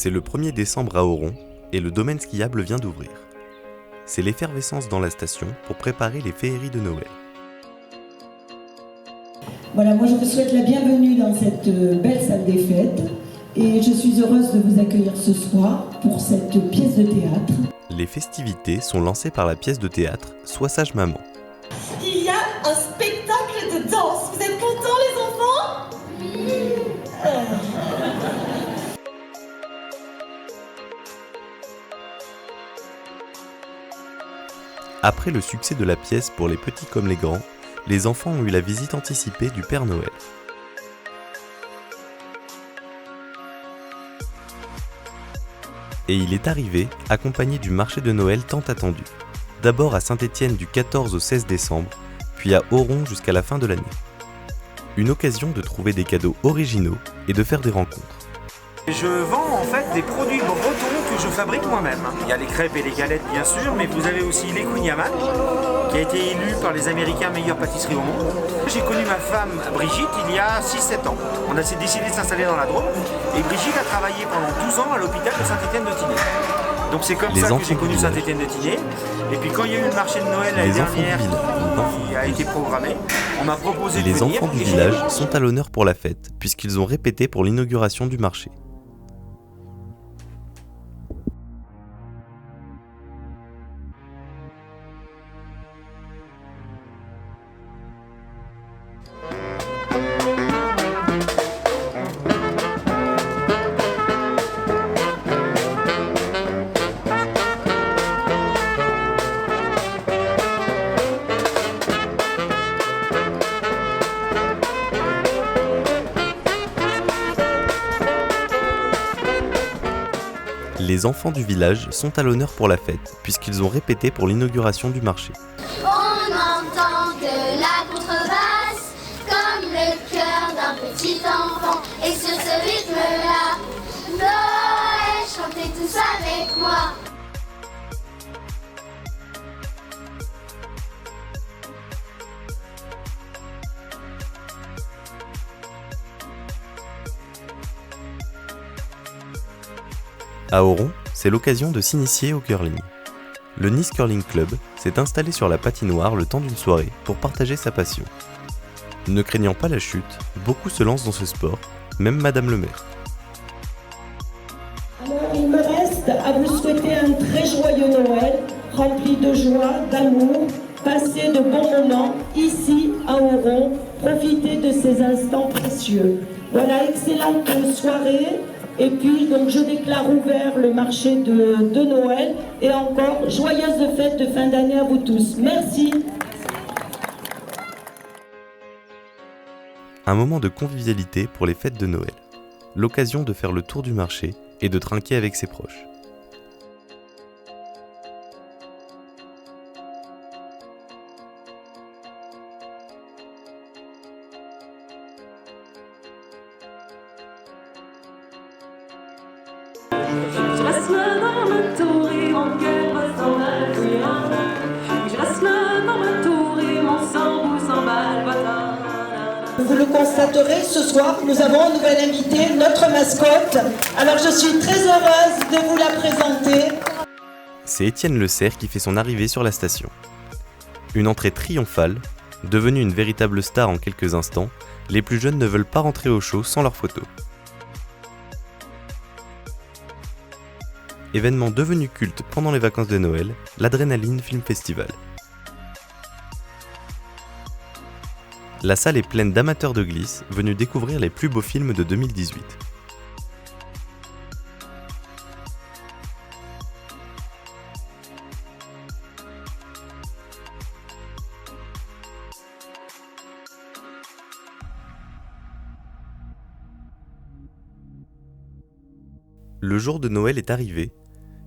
C'est le 1er décembre à Oron et le domaine skiable vient d'ouvrir. C'est l'effervescence dans la station pour préparer les féeries de Noël. Voilà, moi je vous souhaite la bienvenue dans cette belle salle des fêtes et je suis heureuse de vous accueillir ce soir pour cette pièce de théâtre. Les festivités sont lancées par la pièce de théâtre Sois sage maman. Il y a un spectacle de danse. Vous êtes contents les enfants ? Après le succès de la pièce pour les petits comme les grands, les enfants ont eu la visite anticipée du Père Noël. Et il est arrivé, accompagné du marché de Noël tant attendu. D'abord à Saint-Étienne du 14 au 16 décembre, puis à Oron jusqu'à la fin de l'année. Une occasion de trouver des cadeaux originaux et de faire des rencontres. Je vends en fait des produits bretons que je fabrique moi-même. Il y a les crêpes et les galettes bien sûr, mais vous avez aussi les kouign-amann, qui a été élu par les Américains meilleure pâtisserie au monde. J'ai connu ma femme Brigitte il y a 6-7 ans. On a décidé de s'installer dans la Drôme et Brigitte a travaillé pendant 12 ans à l'hôpital de Saint-Étienne-de-Tinée. Donc c'est comme ça que j'ai connu Saint-Étienne-de-Tinée. Et puis quand il y a eu le marché de Noël l'année dernière qui a été programmé, on m'a proposé de venir. Les enfants du village sont à l'honneur pour la fête, puisqu'ils ont répété pour l'inauguration du marché. Les enfants du village sont à l'honneur pour la fête, puisqu'ils ont répété pour l'inauguration du marché. On entend de la contrebasse, comme le cœur d'un petit enfant. Et sur ce rythme-là, Noël, chantez tous avec moi. À Oron, c'est l'occasion de s'initier au curling. Le Nice Curling Club s'est installé sur la patinoire le temps d'une soirée pour partager sa passion. Ne craignant pas la chute, beaucoup se lancent dans ce sport, même Madame le maire. Alors il me reste à vous souhaiter un très joyeux Noël, rempli de joie, d'amour, passer de bons moments ici à Oron, profitez de ces instants précieux. Voilà, excellente soirée. Et puis, donc, je déclare ouvert le marché de Noël. Et encore, joyeuses fêtes de fin d'année à vous tous. Merci. Un moment de convivialité pour les fêtes de Noël. L'occasion de faire le tour du marché et de trinquer avec ses proches. Vous le constaterez, ce soir, nous avons un nouvel invité, notre mascotte. Alors je suis très heureuse de vous la présenter. C'est Étienne Le Cerf qui fait son arrivée sur la station. Une entrée triomphale, devenue une véritable star en quelques instants, les plus jeunes ne veulent pas rentrer au show sans leur photo. Événement devenu culte pendant les vacances de Noël, l'Adrénaline Film Festival. La salle est pleine d'amateurs de glisse venus découvrir les plus beaux films de 2018. Le jour de Noël est arrivé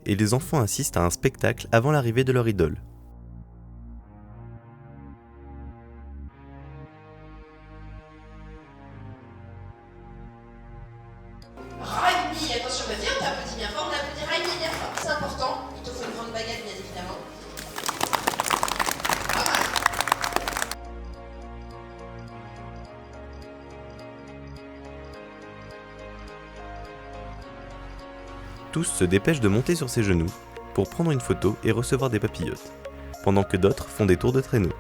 et les enfants assistent à un spectacle avant l'arrivée de leur idole. Raimi, attention, viens, t'applaudis bien fort, on applaudit Raimi bien fort, c'est important. Il te faut une grande baguette, bien évidemment. Pas mal. Tous se dépêchent de monter sur ses genoux pour prendre une photo et recevoir des papillotes, pendant que d'autres font des tours de traîneau.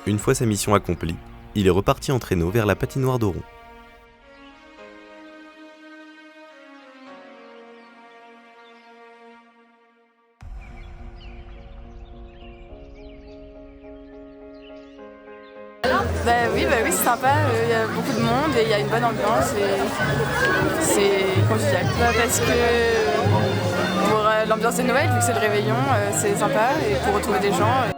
Une fois sa mission accomplie, il est reparti en traîneau vers la patinoire d'Oron. Oui, c'est sympa, il y a beaucoup de monde et il y a une bonne ambiance et c'est convivial. Parce que pour l'ambiance de Noël, vu que c'est le réveillon, c'est sympa et pour retrouver des gens.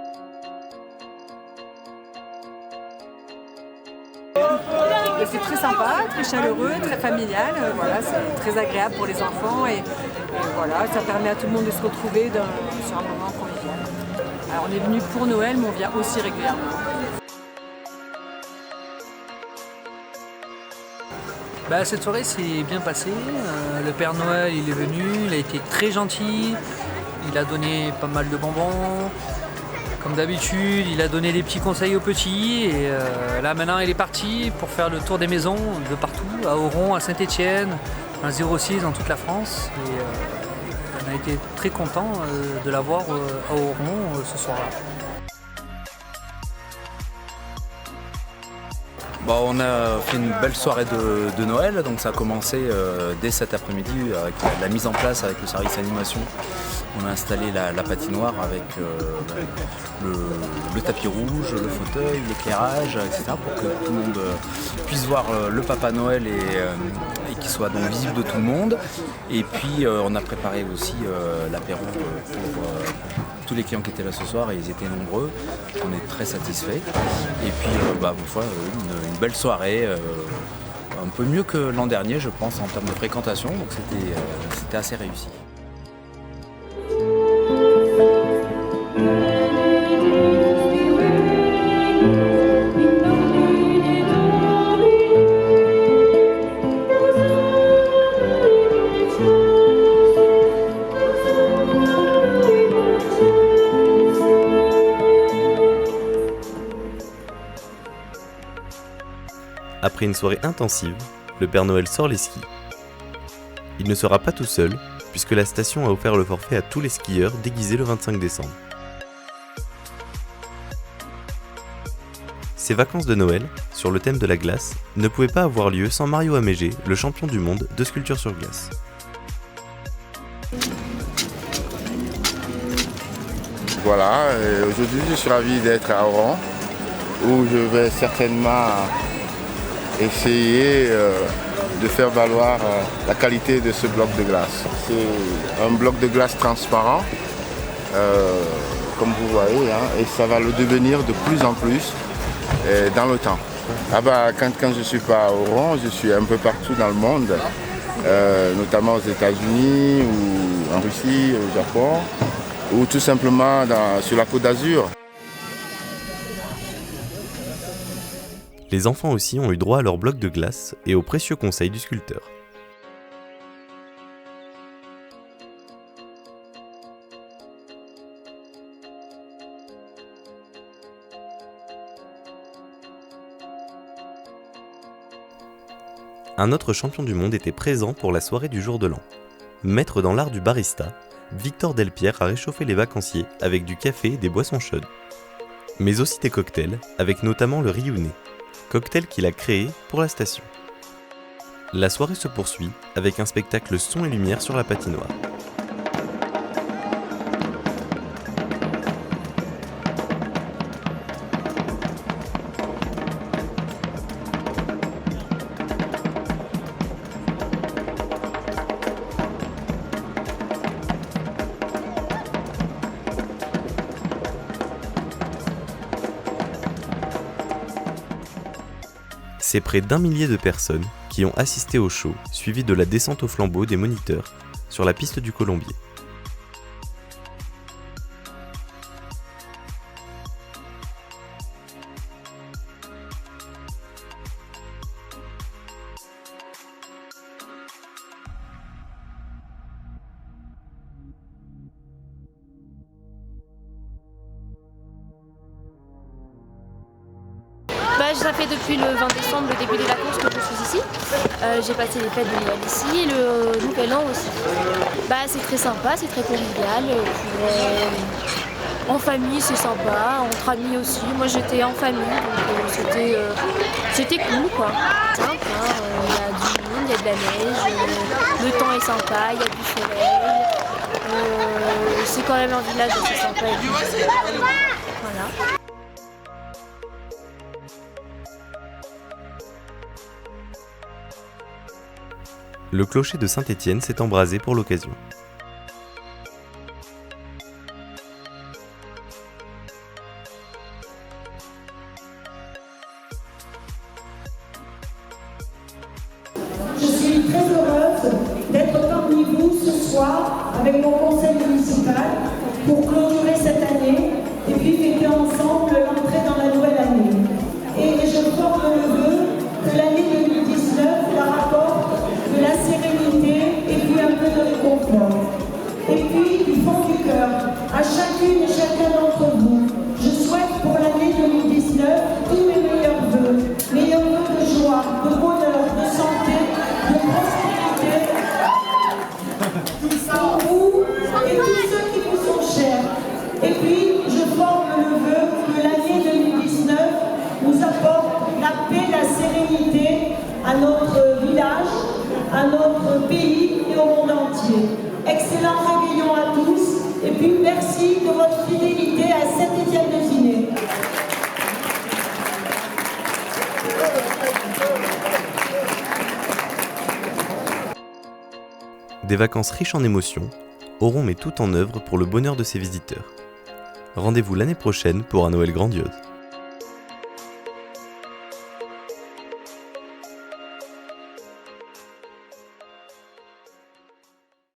C'est très sympa, très chaleureux, très familial, voilà, c'est très agréable pour les enfants et voilà, ça permet à tout le monde de se retrouver sur un moment convivial. Alors on est venu pour Noël, mais on vient aussi régulièrement. Cette soirée s'est bien passée. Le Père Noël il est venu, il a été très gentil, il a donné pas mal de bonbons. Comme d'habitude, il a donné des petits conseils aux petits et là maintenant il est parti pour faire le tour des maisons de partout, à Oron, à Saint-Étienne, à 06 dans toute la France. Et on a été très contents de l'avoir à Oron ce soir-là. On a fait une belle soirée de Noël, donc ça a commencé dès cet après-midi avec la mise en place avec le service animation. On a installé la patinoire avec le tapis rouge, le fauteuil, l'éclairage, etc. pour que tout le monde puisse voir le Papa Noël et qu'il soit donc visible de tout le monde. Et puis on a préparé aussi l'apéro pour tous les clients qui étaient là ce soir et ils étaient nombreux. On est très satisfaits. Et puis une belle soirée, un peu mieux que l'an dernier je pense en termes de fréquentation, donc c'était assez réussi. Après une soirée intensive, le Père Noël sort les skis. Il ne sera pas tout seul, puisque la station a offert le forfait à tous les skieurs déguisés le 25 décembre. Ces vacances de Noël, sur le thème de la glace, ne pouvaient pas avoir lieu sans Mario Améger, le champion du monde de sculpture sur glace. Voilà, aujourd'hui je suis ravi d'être à Oron, où je vais certainement essayer de faire valoir la qualité de ce bloc de glace. C'est un bloc de glace transparent, comme vous voyez, et ça va le devenir de plus en plus dans le temps. Quand je ne suis pas à Oron, je suis un peu partout dans le monde, notamment aux États-Unis, ou en Russie, au Japon, ou tout simplement sur la Côte d'Azur. Les enfants aussi ont eu droit à leur bloc de glace et aux précieux conseils du sculpteur. Un autre champion du monde était présent pour la soirée du jour de l'an. Maître dans l'art du barista, Victor Delpierre a réchauffé les vacanciers avec du café et des boissons chaudes. Mais aussi des cocktails, avec notamment le Ryuné, cocktail qu'il a créé pour la station. La soirée se poursuit avec un spectacle son et lumière sur la patinoire. C'est près d'1 millier de personnes qui ont assisté au show, suivi de la descente au flambeau des moniteurs sur la piste du Colombier. Ça fait depuis le 20 décembre, le début des vacances, que je suis ici. J'ai passé les fêtes de Noël ici, le Nouvel An aussi. C'est très sympa, c'est très convivial. En famille, c'est sympa, entre amis aussi. Moi, j'étais en famille, donc c'était cool, quoi. Simple, il y a du monde, il y a de la neige, le temps est sympa, il y a du soleil. C'est quand même un village assez sympa. Voilà. Le clocher de Saint-Étienne s'est embrasé pour l'occasion. Je suis très heureuse d'être parmi vous ce soir avec mon conseil municipal pour clôturer cette année et puis fêter ensemble l'entrée dans la nouvelle année. Et je forme le vœu que l'année 2019 la rapporte de la sérénité et puis un peu de réconfort. Et puis, du fond du cœur, à chacune et chacun d'entre vous, je souhaite pour l'année 2019 tous mes meilleurs vœux de joie, de bonheur, de santé, de prospérité, pour vous et tous ceux qui vous sont chers. Et puis, je forme le vœu que l'année 2019 nous apporte la paix, la sérénité à notre village, à notre pays et au monde entier. Excellent réveillon à tous et puis merci de votre fidélité à Saint-Étienne-de-Tinée. Des vacances riches en émotions, Auron met tout en œuvre pour le bonheur de ses visiteurs. Rendez-vous l'année prochaine pour un Noël grandiose.